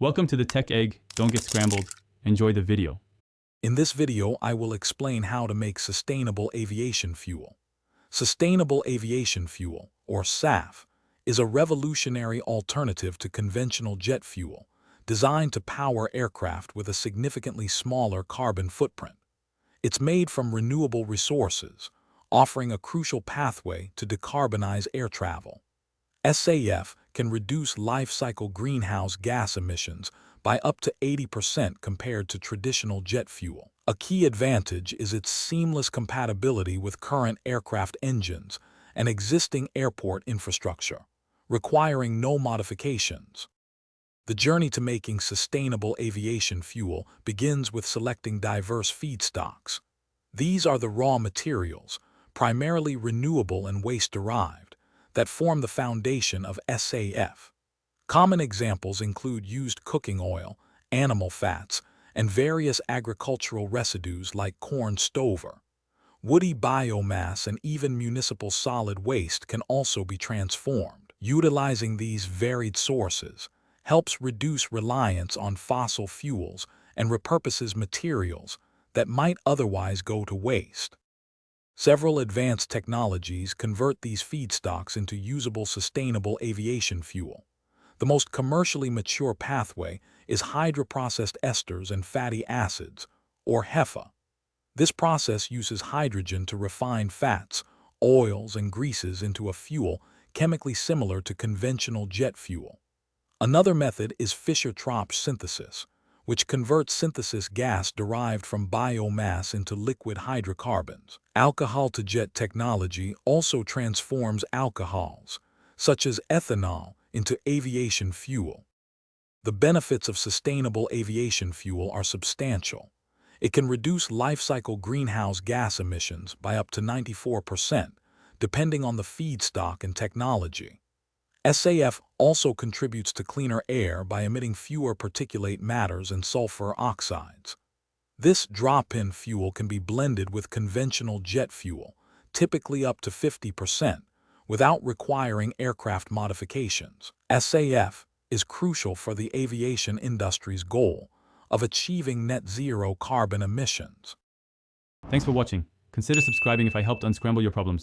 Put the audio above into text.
Welcome to the Tech Egg. Don't get scrambled. Enjoy the video. In this video, I will explain how to make sustainable aviation fuel. Sustainable aviation fuel, or SAF, is a revolutionary alternative to conventional jet fuel, designed to power aircraft with a significantly smaller carbon footprint. It's made from renewable resources, offering a crucial pathway to decarbonize air travel. SAF can reduce life cycle greenhouse gas emissions by up to 80% compared to traditional jet fuel. A key advantage is its seamless compatibility with current aircraft engines and existing airport infrastructure, requiring no modifications. The journey to making sustainable aviation fuel begins with selecting diverse feedstocks. These are the raw materials, primarily renewable and waste-derived, that form the foundation of SAF. Common examples include used cooking oil, animal fats, and various agricultural residues like corn stover. Woody biomass and even municipal solid waste can also be transformed. Utilizing these varied sources helps reduce reliance on fossil fuels and repurposes materials that might otherwise go to waste. Several advanced technologies convert these feedstocks into usable sustainable aviation fuel. The most commercially mature pathway is hydroprocessed esters and fatty acids, or HEFA. This process uses hydrogen to refine fats, oils, and greases into a fuel chemically similar to conventional jet fuel. Another method is Fischer-Tropsch synthesis, which converts synthesis gas derived from biomass into liquid hydrocarbons. Alcohol-to-jet technology also transforms alcohols, such as ethanol, into aviation fuel. The benefits of sustainable aviation fuel are substantial. It can reduce life-cycle greenhouse gas emissions by up to 94%, depending on the feedstock and technology. SAF also contributes to cleaner air by emitting fewer particulate matters and sulfur oxides. This drop-in fuel can be blended with conventional jet fuel, typically up to 50%, without requiring aircraft modifications. SAF is crucial for the aviation industry's goal of achieving net zero carbon emissions. Thanks for watching. Consider subscribing if I helped unscramble your problems.